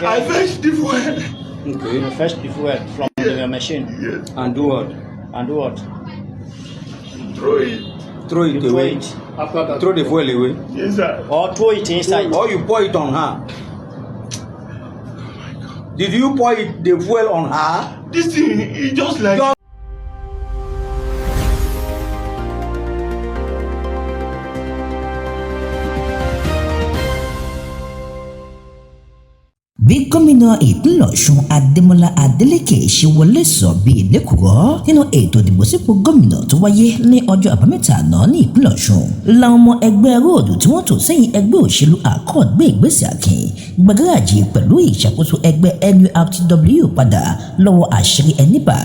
I fetched the fuel. Okay. You fetch the fuel from the machine. Yes. And do what? And do what? Throw it. Throw it You throw away. it. After that, Throw the fuel away. Yes, sir. Or throw it inside. Or you pour it on her. Did you pour the fuel on her? This thing, it just like. Bí gómìnà ìpínlẹ̀ Ọ̀ṣun Adémọ́lá Adélékè ṣe wọlé sọ bíi lẹ́kùrọ́ nínú ètò ìdìbò sípò gómìnà tó wáyé ní ọjọ́ àbámẹ́ta àná ní ìpínlẹ̀ Ọ̀ṣun làwọn ọmọ ẹgbẹ́ róòdù tí wọ́n tò sẹ́yìn ẹgbẹ́ òṣèlú Accord gbé ìgbésẹ̀ akin gbàgàràjì pẹ̀lú ìṣàkóso ẹgbẹ́ NURTW padà lọ́wọ́ àṣírí ẹni bá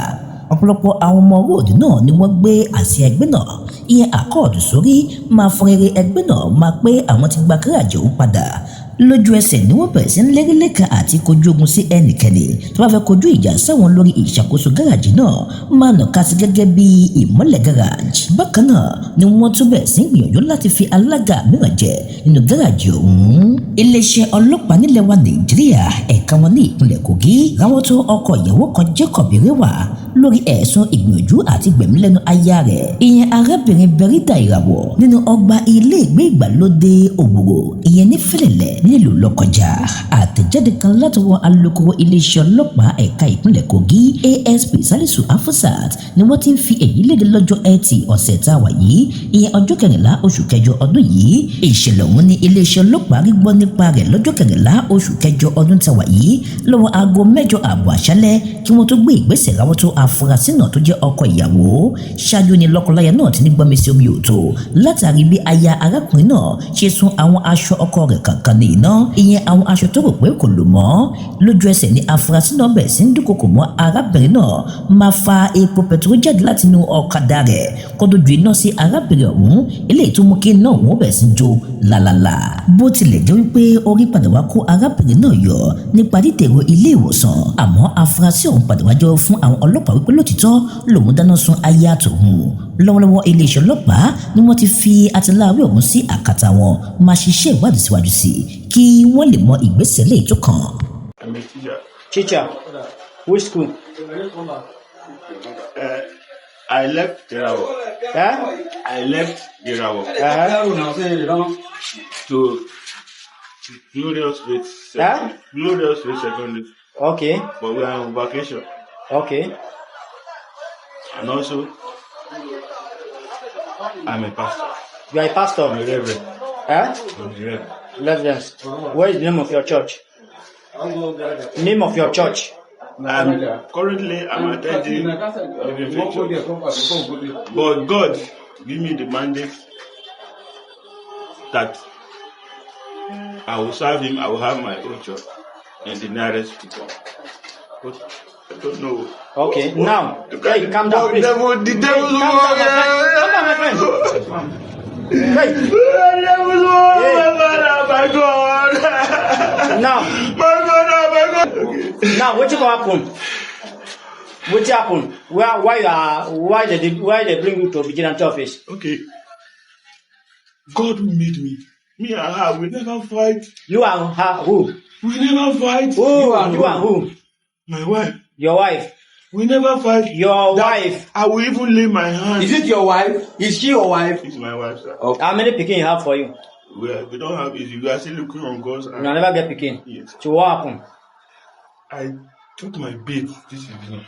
ọ̀pọ̀lọpọ̀ àwọn ọmọ róòdù náà ni wọ́n gbé àsíá ẹgbẹ́ náà ìyẹn Accord sórí máa fọrẹ́rẹ́ ẹgbẹ́ náà máa pé àwọn ti gba gàràjì òun padà lójú ẹsẹ̀ ni wọ́n bẹ̀rẹ̀ sí ń lérí lẹ́ka àti kojú ogun sí ẹnikẹ́ni tó bá fẹ́ kojú ìjà sáwọn lórí ìṣàkóso gáràjì náà máa nàka sí gẹ́gẹ́ bí ìmọ́lẹ̀ gáràjì. bákan náà ni wọ́n tún bẹ̀rẹ̀ sí ń gbìyànjú láti fi alága mìíràn jẹ nínú gáràjì ọ̀hún. iléeṣẹ́ ọlọ́pàá nílẹ̀ wa Nàìjíríà ẹ̀ka wọn ní ìpínlẹ̀ Kogi ráwọ́ tó ọkọ ìyàwó kan Jacob Rewa lórí ẹ̀sùn ìgbìyànjú àti gbẹ̀mí lẹ́nu aya rẹ̀ ìyẹn arábìnrin Berita Ìràwọ̀ nínú ọgbà ilé ìgbé ìgbàlódé Ògbòrò ìyẹn ní Fẹ́lẹ́lẹ̀ nílùú Lọ́kọjà. àtẹ̀jáde kan látọwọ́ alukoro iléeṣẹ́ ọlọ́pàá ẹ̀ka ìpínlẹ̀ Kogi ASP Salisu Afusat ni wọ́n ti ń fi èyí léde lọ́jọ́ Ẹtì ọ̀sẹ̀ tá a wà yìí ìyẹn ọjọ́ 14 oṣù kẹjọ ọdún yìí. ìṣẹ̀lẹ̀ ọ̀hún ni iléeṣẹ́ ọlọ́pàá rí gbọ́ nípa rẹ̀ lọ́jọ́ 14 oṣù kẹjọ ọdún tá a wà yìí lọ́wọ́ aago 8 ààbọ̀ àṣálẹ́ kí wọ́n tó gbé ìgbésẹ̀ ráwọ́ tó afurasí náà tó jẹ́ ọkọ ìyàwó. ṣáájú ni lọ́kọláya náà ti ní gbọ́nmi sí omi òtó látàrí bí aya arákùnrin náà ṣe sun àwọn aṣọ ọkọ rẹ̀ kankan ní iná ìyẹn àwọn aṣọ tó rò pé kò lò mọ́. lójú ẹsẹ̀ ni afurasí náà bẹ̀rẹ̀ sí ń dúnkokò mọ́ arábìnrin náà máa fa epo pẹtiró jáde láti inú ọ̀kadà rẹ̀ kó tó ju iná sí arábìnrin ọ̀hún eléyìí tó mú kí iná òun bẹ̀rẹ̀ sí jó lálálà. bó tilẹ̀ jẹ́ wípé orí padà wá kó arábìnrin náà yọ nípa dídèrò ilé ìwòsàn àmọ́ afurasí ọ̀hún padà wá jọ fún àwọn ọlọ́pàá wípé lótìtọ́ lòun dáná sun aya tòun. lọ́wọ́lọ́wọ́ iléeṣẹ́ ọlọ́pàá ni wọ́n ti fi àtìláwí ọ̀hún sí àkàtà wọn máa ṣiṣẹ́ ìwádìí síwájú sí kí wọ́n lè mọ ìgbésẹ̀ lè tó kàn. I'm a teacher. Teacher, which school? I left Irawo. I left Irawo to Glorious Faith Secondary. Okay, But we are on vacation. okay. And also, I'm a pastor. You are a pastor. I'm a reverend. Eh? I'm a reverend. Reverend. What is the name of your church? Name of your church? Currently, I'm attending Living Faith Church. But God give me the mandate that I will serve Him. I will have my own church in the nearest people. But I don't know. Okay, now, hey, calm down, please. The devil, Calm down, my friend. Hey. My God. Now, My God. Okay. now, what you gonna happen? What happen? Why they bring you to vigilante office? Okay. God who made me. Me and her, we never fight. You and her, who? We never fight. Who? You and who? My wife. Your wife. We never fight. Your wife. I will even lay my hand. Is it your wife? Is she your wife? It's my wife, sir. Okay. How many pikin you have for you? We don't have it. We are still looking on God's hand. You never get pikin. Yes. So what happened? I took my babe this evening.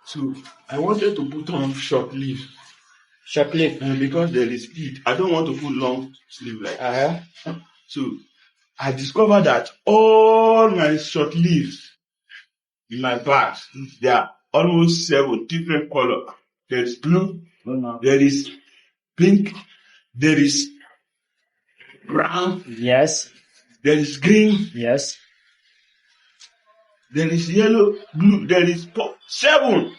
So I wanted to put on short sleeve. Short sleeve. Because there is heat. I don't want to put long sleeve like that. So I discovered that all my short sleeves in my bags, there are almost 7 different colors. There is blue, there is pink, there is brown, Yes. there is green, Yes. there is yellow, blue, there is 7.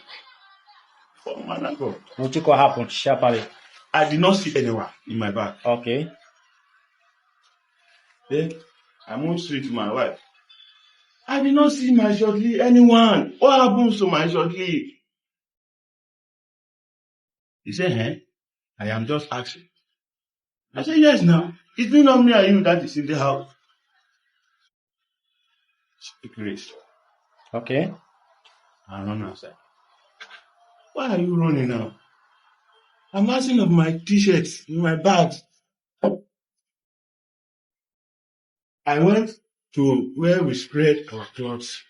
Oh my God. What you gonna happen? Sharply. I did not see anyone in my bag. Okay. Then I moved straight to my wife. I did not see my short sleeve anyone. What happens to my short sleeve? He said, I am just asking. I said, yes, now. It's been not me and you that is in the house. Take race. Okay. I run outside. Why are you running now? I'm asking of my t-shirts in my bags. I went to where we spread our clothes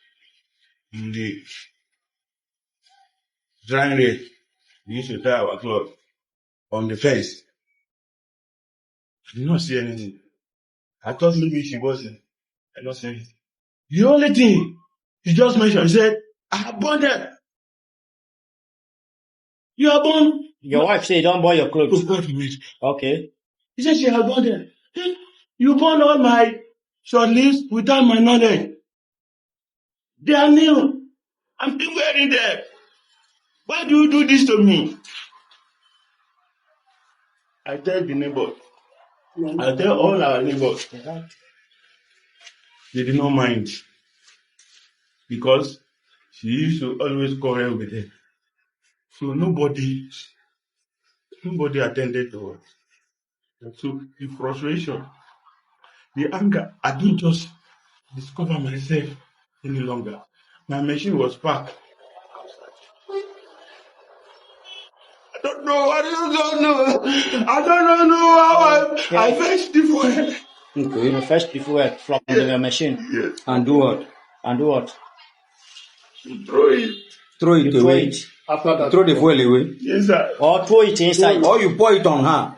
in the drying race. We used to dry our clothes on the fence. I did not see anything. I thought maybe she wasn't. I did not see anything. The only thing he just mentioned, he said, I burned them. You are born. Your wife said you don't buy your clothes. Okay. He said she had burned them. Then you burned all my short sleeves without my knowledge. They are new. I'm still wearing them. Why do you do this to me? I tell the neighbors. I tell all our neighbors. They did not mind. Because she used to always quarrel with them. So nobody attended to her. So the frustration, the anger, I didn't just discover myself any longer. My machine was parked. I don't know how I fetched the fuel. Okay, you fetch the fuel from the machine. Yes. And do what? Throw it. Throw it away. After that, Throw the fuel away. Yes, sir. or throw it inside. Or you pour it on her.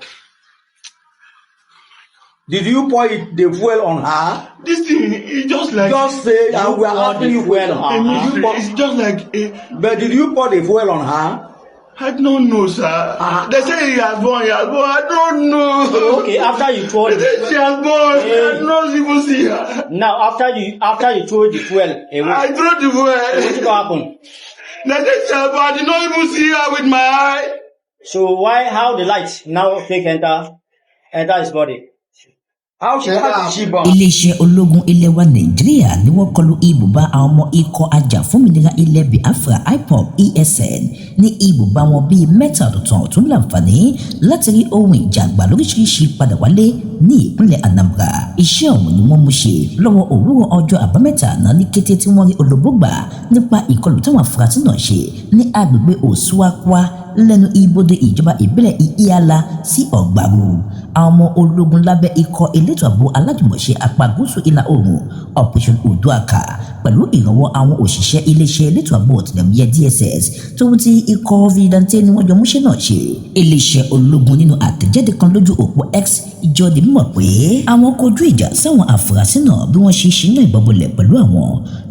Did you pour the fuel on her? This thing is just like... Just say, we are asking you fuel question. on her. It's just like a... But did you pour the fuel on her? I don't know, sir. They say he has born. I don't know. Okay, after you throw They say she has born. Hey. I don't even see her. now after you throw the fuel away, I threw the fuel. what will happen? They say she has born. I did not even see her with my eye. So how the light now take enter his body? How did she burn? iléeṣẹ́ ológun ilẹ̀ wa nàìjíríà ni wọ́n kọlu ibùba àwọn ọmọ ikọ̀ ajàfúnmìnira ilẹ̀ biafra IPOB ESN ní ibùba wọn bíi mẹ́ta ọ̀tọ̀ọ̀tọ̀ tó láǹfààní láti rí ohun ìjà àgbà lóríṣiríṣi padà wálé ní ìpínlẹ̀ Anambra. Iṣẹ́ ọ̀hún ni wọ́n mú ṣe lọ́wọ́ òwúrọ̀ ọjọ́ àbámẹ́ta náà ní kété tí wọ́n rí olóbó gbà nípa ìkọlù táwọn afurasí náà ṣe ní agbègbè Osuakwa lẹ́nu ibodè ìjọba ìbílẹ̀ Ihiala sí Ọ̀gbàrú. Àwọn ọmọ ológun lábẹ́ ikọ̀ elétò ààbò alájùmọ̀ṣe apá gúúsù ìlà oòrùn Operation Oduaka pẹ̀lú ìrànwọ́ àwọn òṣìṣẹ́ iléeṣẹ́ elétò ààbò ọ̀tẹlẹ̀múyẹ́ DSS tó ń ti ikọ̀ vigilante ni wọ́n jọ múṣẹ́ náà ṣe. Iléeṣẹ́ ológun nínú àtẹ̀jáde kan lójú òpó X ìjọ di mímọ̀ pé àwọn kojú ìjà sáwọn afurasí náà bí wọ́n ṣe ṣínà ìbọn bolẹ̀ pẹ̀lú àwọn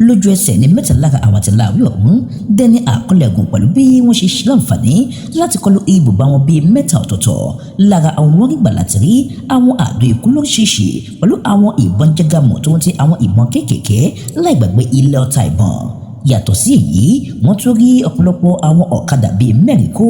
lójú ẹsẹ̀ ní mẹ́ta lára àwọn àtìláwí ọ̀hún dẹ́ni àkọlẹ̀gùn pẹ̀lú bí wọ́n ṣe ṣe láǹfààní láti kọlu ibùba wọn bíi mẹ́ta ọ̀tọ̀ọ̀tọ̀ lára àwọn wọ́n rí gbà láti rí àwọn àdó ikú lóríṣiríṣi pẹ̀lú àwọn ìbọn jẹ́gàmọ̀ tó ń ti àwọn ìbọn kéékèèké láì gbàgbé ilẹ̀ ọta ìbọn. Yàtọ̀ sí èyí wọ́n tún rí ọ̀pọ̀lọpọ̀ àwọn ọ̀kadà bíi mẹ́rin kó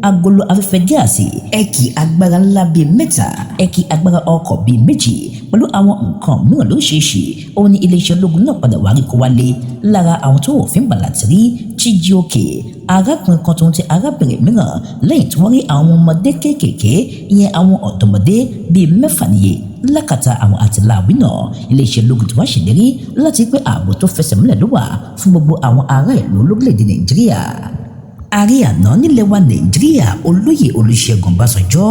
agolo afẹ́fẹ́ gáàsì ẹ̀kì agbára ńlá bíi mẹ́ta ẹ̀kì agbára ọkọ̀ bíi méjì pẹ̀lú àwọn nǹkan mìíràn lóríṣiríṣi. Òun ni iléeṣẹ́ ológun náà padà wá rí kó wálé lára àwọn tó òfin bàlàtìrí Chijioke arákùnrin kan tó ń ti arábìnrin mìíràn lẹ́yìn tí wọ́n rí àwọn ọmọdé kéékèèké ìyẹn àwọn ọ̀dọ́mọdé bíi mẹ́fà níye lákàtà àwọn àtìláàwí náà. Iléeṣẹ́ ológun tí wọ́n ṣèlérí láti pé ààbò tó fẹsẹ̀ múlẹ̀ ló wà fún gbogbo àwọn ará ìlú lórílẹ̀‐èdè Nàìjíríà. Ààrẹ àná nílẹ̀ wa Nàìjíríà Olóyè Olúṣẹ́gun Ọbásanjọ́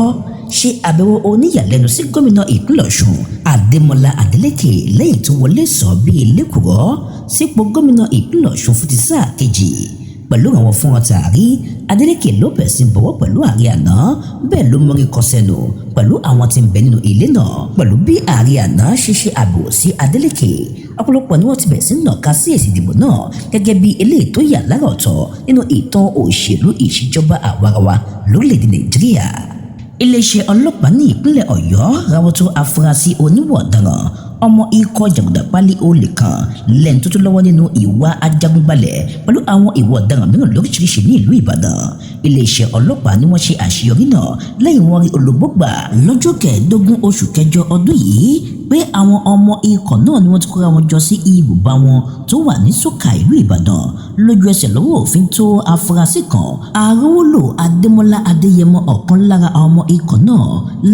ṣe àbẹ̀wò oníyàlẹ́nu sí gómìnà ìpínlẹ̀ Ọ̀ṣun Adémọ́lá Adélékè lẹ́yìn tó wọlé sọ bíi lẹ́kùrọ́ sípò gómìnà ìpínlẹ̀ Ọ̀ṣun fún ti sáà kejì. Pẹ̀lú àwọn fún ọ̀tá àrí Adélékè ló bẹ̀rẹ̀ sí bọ̀wọ̀ pẹ̀lú ààrẹ àná bẹ́ẹ̀ ló mórí kọsẹ̀nù pẹ̀lú àwọn tí ń bẹ nínú ilé náà pẹ̀lú bí ààrẹ àná ṣe ṣe àbò sí Adélékè. Ọ̀pọ̀lọpọ̀ ni wọ́n ti bẹ̀rẹ̀ sí nàka sí èsì ìdìbò náà gẹ́gẹ́ bí eléyìí tó yà lára ọ̀tọ̀ nínú ìtàn òṣèlú ìṣèjọba àwarawa lórílẹ̀‐èdè Nàìjíríà. Iléeṣẹ́ ọlọ́pàá ní ìpínlẹ̀ Ọ̀yọ́ rawọ́ tó afurasí oníwà ọ̀daràn ọmọ ikọ̀ jàgùdà pálí olè kan lẹ́nu tó lọ́wọ́ nínú ìwà ajagunbalẹ̀ pẹ̀lú àwọn ìwà ọ̀daràn mìíràn lóríṣiríṣi ní ìlú Ìbàdàn. Iléeṣẹ́ ọlọ́pàá ni wọ́n ṣe àṣeyọrí náà lẹ́yìn wọ́n rí olóbó gbà lọ́jọ́ 15 oṣù kẹjọ ọdún yìí pé àwọn ọmọ ikọ̀ náà ni wọ́n ti kóra wọn jọ sí ibùba wọn tó wà ní Sókà ìlú Ìbàdàn. Lójú ẹsẹ̀ lọ́wọ́ òfin tó afurasí kan Arówólò Adémọ́lá Adéyẹmọ ọ̀kan lára àwọn ọmọ ikọ̀ náà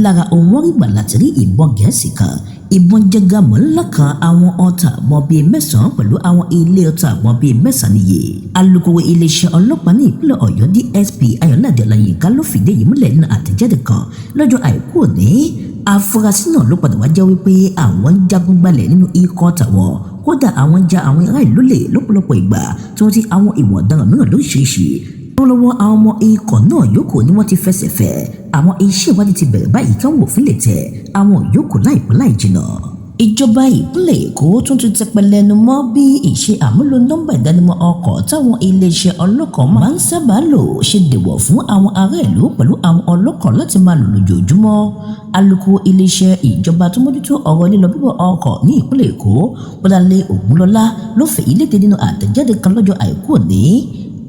lára ohun wọ́n rí gbà láti rí ìbọn Gẹ̀ẹ́sì kan ìbọn jẹgàmọ́ ńlá kan àwọn ọta àbọn bíi 9 pẹ̀lú àwọn ilé ọta àbọn bíi 9 níye. Alukoro iléeṣẹ́ ọlọ́pàá ní ìpínlẹ̀ Ọ̀yọ́ DSP Ayọ̀ládé Ọláyínká ló fìdí èyí múlẹ̀ nínú àtẹ̀jáde kan lọ́jọ́ Àìkú òní. Afurasí náà ló padà wá jẹ́ wípé àwọn ń jagun gbalẹ̀ nínú ikọ̀ tàwọn, kódà àwọn ń ja àwọn ará ìlú lè lọ́pọ̀lọpọ̀ ìgbà tí wọ́n ti àwọn ìwà ọ̀daràn mìíràn lóríṣiríṣi. Lọ́wọ́lọ́wọ́ àwọn ọmọ ikọ̀ náà yòókù ni wọ́n ti fẹsẹ̀ fẹ́. Àwọn iṣẹ́ ìwádìí ti bẹ̀rẹ̀ báyìí káwọn òfin lè tẹ̀ àwọn yòókù láìpẹ́ láì jìnnà. Ìjọba ìpínlẹ̀ Èkó tún ti tẹpẹlẹnu mọ́ bí ìṣe àmúlò nọ́mbà ìdánimọ̀ ọkọ̀ táwọn iléeṣẹ́ ọlọ́kọ̀ máa ń sábà lò ṣe dèwọ̀ fún àwọn ará ìlú pẹ̀lú àwọn ọlọ́kọ̀ láti máa lò lójoojúmọ́. Alukoro iléeṣẹ́ ìjọba tó mójútó ọ̀rọ̀ lílọ bíbọ̀ ọkọ̀ ní ìpínlẹ̀ Èkó, Bọ́láńlé Ògúnlọ́lá ló fèyí léde nínú àtẹ̀jáde kan lọ́jọ́ Àìkú òní.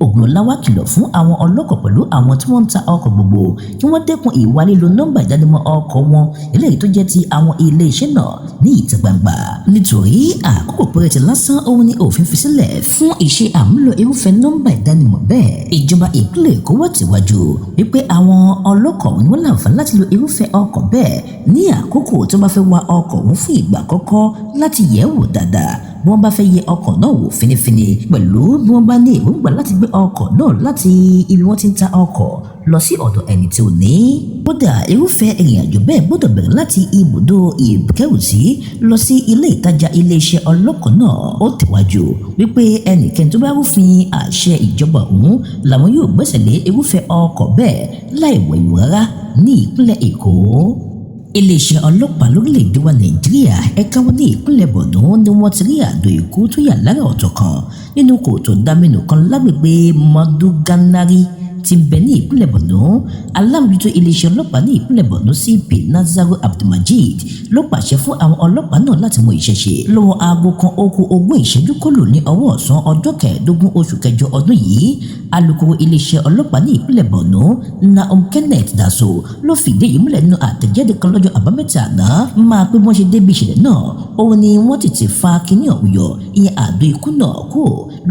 Ògúnlọ́lá wá kìlọ̀ fún àwọn ọlọ́kọ̀ pẹ̀lú àwọn tí wọ́n ń ta ọkọ̀ gbogbo kí wọ́n dẹ́kun ìwà lílo nọ́mbà ìdánimọ̀ ọkọ̀ wọn eléyìí tó jẹ́ ti àwọn ilé-iṣẹ́ náà ní ìta gbangba. Nítorí àkókò péréte lásán òun ni òfin fi sílẹ̀ fún ìṣe àmúlò irúfẹ́ nọ́mbà ìdánimọ̀ bẹ́ẹ̀. Ìjọba ìpínlẹ̀ Èkó wá tẹ̀wájú wípé àwọn ọlọ́kọ̀ ni wọ́n láǹfààní láti lo irúfẹ́ ọkọ̀ bẹ́ẹ̀ ní àkókò tó bá fẹ́ wa ọkọ̀ wọn fún ìgbà àkọ́kọ́ láti yẹ̀ wò dáadáa bí wọ́n bá fẹ́ yẹ ọkọ̀ náà wò finifini pẹ̀lú bí wọ́n bá ní èròǹgbà láti gbé ọkọ̀ náà láti ibi wọ́n ti ń ta ọkọ̀ lọ sí ọ̀dọ̀ ẹni tí ò ní. Kódà irúfẹ́ ìrìnàjò bẹ́ẹ̀ gbọ́dọ̀ bẹ̀rẹ̀ láti ibùdó ìkẹ́rùsí lọ sí ilé ìtajà iléeṣẹ́ ọlọ́kọ̀ náà. Ó tẹ̀wájú wípé ẹnikẹ́ni tó bá rúfin àṣẹ ìjọba ọ̀hún làwọn yóò gbẹ́sẹ̀ lé irúfẹ́ ọkọ̀ bẹ́ẹ̀ láì wẹ̀yìn rárá ní ìpínlẹ̀ Èkó. Iléeṣẹ́ ọlọ́pàá lórílẹ̀‐èdè wa Nàìjíríà ẹ̀ka wọn ní ìpínlẹ̀ Borno ni wọ́n ti rí àdó ikú tó yà lára ọ̀tọ̀ kan nínú kòtò dámínú kan lágbègbè Maduganari tí ń bẹ ní ìpínlẹ̀ Borno. Alámòjútó iléeṣẹ́ ọlọ́pàá ní ìpínlẹ̀ Borno CP Nazaru Abdulmajid ló pàṣẹ fún àwọn ọlọ́pàá náà láti mú iṣẹ́ ṣe lọ́wọ́ aago 1:20 kọlù ní ọwọ́ ọ̀sán ọjọ́ 15 oṣù kẹjọ ọdún yìí. Alukoro iléeṣẹ́ ọlọ́pàá ní ìpínlẹ̀ Borno Naum Kenneth Daso ló fìdí èyí múlẹ̀ nínú àtẹ̀jáde kan lọ́jọ́ àbámẹ́ta àná máa pé wọ́n ṣe débi ìṣẹ̀lẹ̀ náà òun ni wọ́n tètè fa kíní ọ̀hún yọ ìyẹn àdó ikú náà kó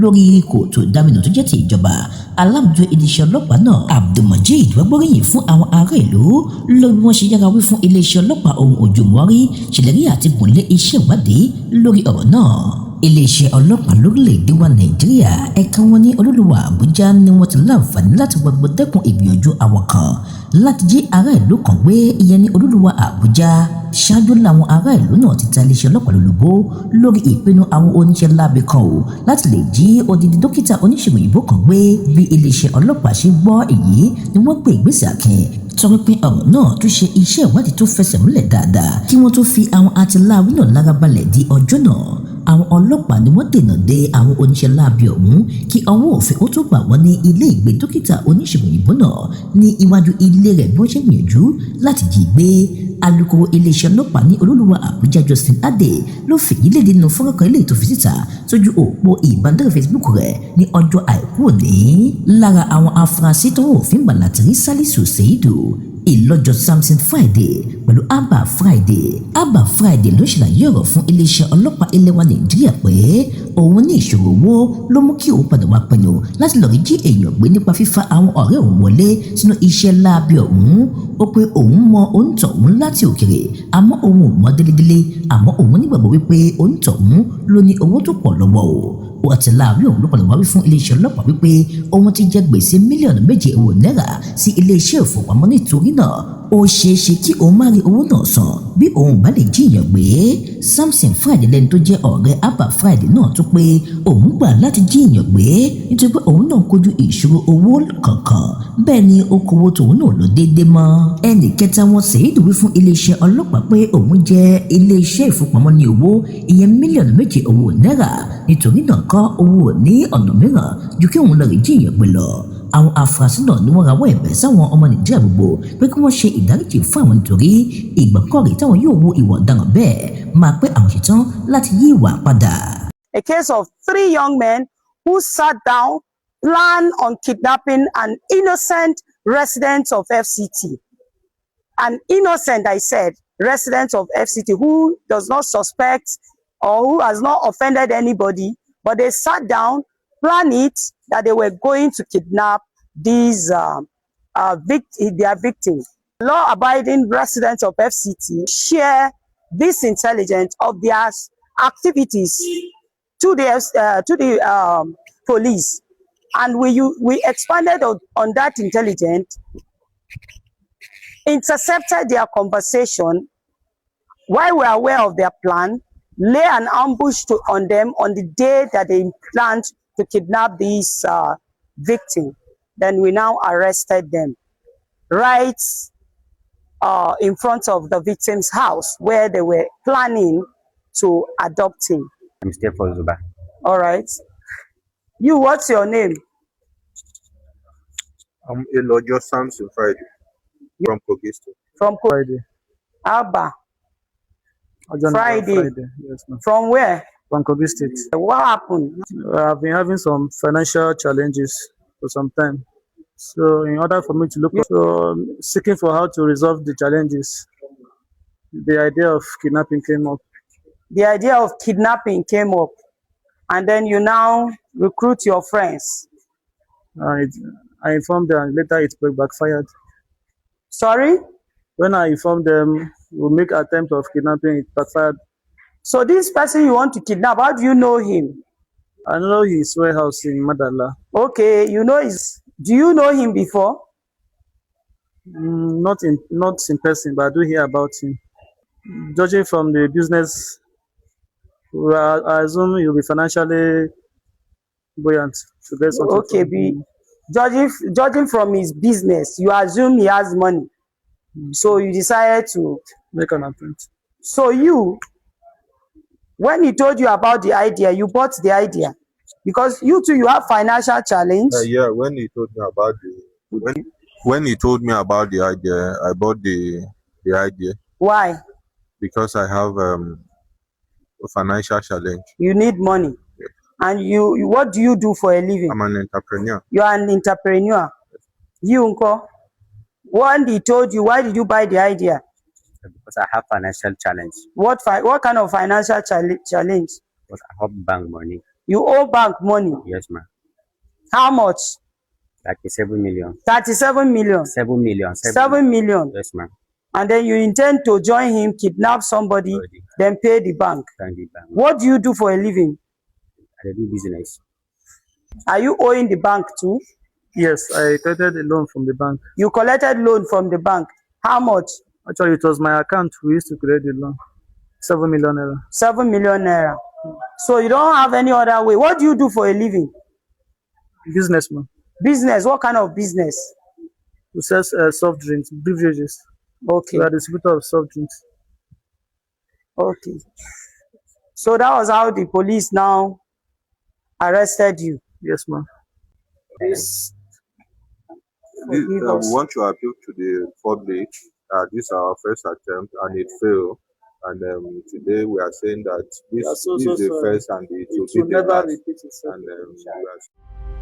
lórí kòtò dámínú tó jẹ́ ti ìjọba. Alámòjútó iléeṣẹ́ ọlọ́pàá náà Abdulmajid wá gbóríyìn fún àwọn ará ìlú lórí bí wọ́n ṣe yára wí fún iléeṣẹ́ ọlọ́pàá ohun òjòmọ́rí ṣèlérí àti gùnlé iṣẹ́ ìwádìí lórí ọ̀rọ̀ náà. Iléeṣẹ́ ọlọ́pàá lórílẹ̀‐èdè wa Nàìjíríà ẹ̀ka wọn ní olúluwà Àbújá ni wọ́n ti láǹfààní láti wọgbọ́ dẹ́kun ìgbìyànjú àwọn kan láti jí ará ìlú kan gbé ìyẹn ní olúluwà Àbújá. Ṣáájú làwọn ará ìlú náà ti ta iléeṣẹ́ ọlọ́pàá lólobó lórí ìpinnu àwọn oníṣẹ́ láabi kan o láti lè jí odidi dókítà oníṣègùn òyìnbó kan gbé. Bí iléeṣẹ́ ọlọ́pàá ṣe gbọ́ èyí ni wọ́n gbé ìgbésẹ̀ akin tọpinpin ọ̀rọ̀ náà tó ṣe iṣẹ́ ìwádìí tó fẹsẹ̀ múlẹ̀ dáadáa kí wọ́n tó fi àwọn atiláwí náà lára balẹ̀ di ọjọ́ náà. Àwọn ọlọ́pàá ni wọ́n dènà de àwọn oníṣẹ́ láabi ọ̀hún kí ọwọ́ òfin ó tó gbà wọ́n ní ilé ìgbé dókítà oníṣègùn òyìnbó náà ní iwájú ilé rẹ̀ bí wọ́n ṣe gbìyànjú láti jí gbé. Alukoro iléeṣẹ́ ọlọ́pàá ní olúluwà Àbújá Justin Ade ló fèyí léde nínú fọ́nrán kan eléyìí tó fi síta sójú òpó ìbánidọ́rẹ̀ẹ́ Facebook rẹ̀ ní ọjọ́ Àìkú òní. Lára àwọn afurasí tọ́wọ́ òfin gbà láti rí Salisu Seidu, Ìlọ́jọ Samson Friday pẹ̀lú Abba Friday. Abba Friday ló ṣàlàyé ọ̀rọ̀ fún iléeṣẹ́ ọlọ́pàá ilẹ̀ wa Nàìjíríà pé òun ní ìṣòro owó ló mú kí òun padà wá pinnu láti lọ rí jí èèyàn gbé nípa fífa àwọn ọ̀rẹ́ òun wọlé sínú iṣẹ́ láabi ọ̀hún. Ó pé òun mọ òǹtọ̀hún láti òkèrè àmọ́ òun ò mọ délédélé àmọ́ òun nígbàgbọ́ wípé òǹtọ̀hún ló ní owó tó pọ̀ lọ́wọ́ o. Ó ti láàrin òun ló padà wá wí fún iléeṣẹ́ ọlọ́pàá wípé òun ti jẹ gbèsè mílíọ̀nù 7 owó náírà sí iléeṣẹ́ ìfowópamọ́ nítorí náà ó ṣeé ṣe kí òun má rí owó náà san bí òun bá lè jíyàn gbé. Samson Friday lẹ́ni tó jẹ́ ọ̀rẹ́ Abba Friday náà tó pé òun gbà láti jíyàn gbé nítorí pé òun náà kojú ìṣòro owó kankan bẹ́ẹ̀ ni okòwò tòun náà lọ déédéé mọ́. Ẹnì kẹta wọn Seidu wí fún iléeṣẹ́ ọlọ́pàá pé òun jẹ iléeṣẹ́ ìfowópamọ́ ní owó ìyẹn mílíọ̀nù 7 owó náírà nítorí náà kọ́ owó ní ọ̀nà mìíràn ju kí òun lọ rí jíyàn gbé lọ. Àwọn afurasí náà ni wọ́n rawọ́ ẹ̀bẹ̀ sáwọn ọmọ Nàìjíríà gbogbo pé kí wọ́n ṣe ìdáríjì fún àwọn nítorí ìgbàkọ̀rè táwọn yóò wo ìwà ọ̀daràn bẹ́ẹ̀ máa pé àwọn ṣetán láti yí ìwà padà. A case of 3 young men who sat down, planned on kidnapping an innocent resident of FCT. An innocent, I said, resident of FCT who does not suspect or who has not offended anybody, but they sat down, planned it, that they were going to kidnap these their victims. Law-abiding residents of FCT share this intelligence of their activities to the police, and we expanded on that intelligence, intercepted their conversation while we are aware of their plan, lay an ambush on them on the day that they planned to kidnap this victim. Then we now arrested them right in front of the victim's house where they were planning to adopt him. Mr. Zuba. All right. You, what's your name? I'm Elojo Samson Friday from Kogi State. From Friday. Abba. Friday. Yes, ma'am. From where? From Kogi State. What happened? I've been having some financial challenges for some time. So in order for me to look, seeking for how to resolve the challenges, the idea of kidnapping came up. The idea of kidnapping came up, and then you now recruit your friends. I informed them, later it backfired. Sorry? When I informed them we'll make attempt of kidnapping, it backfired. So this person you want to kidnap, how do you know him? I know his warehouse in Madala. Okay, do you know him before? Not in person, but I do hear about him. Judging from the business, I assume you'll be financially buoyant to get something. Okay, judging from his business, you assume he has money. So you decided to make an attempt. So when he told you about the idea, you bought the idea because you too, you have financial challenge. Yeah, when he told me about the idea, I bought the idea. Why? Because I have a financial challenge. You need money. Yes. And you what do you do for a living? I'm an entrepreneur. You are an entrepreneur. You, Unko, when he told you, why did you buy the idea? Because I have financial challenge. What kind of financial challenge? Because I have bank money. You owe bank money? Yes, ma'am. How much? 37 million. 37 million? 7 million. 7 million? Yes, ma'am. And then you intend to join him, kidnap somebody, then pay the bank. What do you do for a living? I do business. Are you owing the bank too? Yes, I collected a loan from the bank. You collected loan from the bank. How much? Actually, it was my account. We used to collect the loan. 7 million naira. 7 million naira. So you don't have any other way. What do you do for a living? Businessman. Business? What kind of business? We sell soft drinks, beverages. Okay. We are distributor of soft drinks. Okay. So that was how the police now arrested you? Yes, ma'am. Yes. We want to appeal to the public. This is our first attempt and it failed. And today we are saying that this is the first and it will be the last. And we are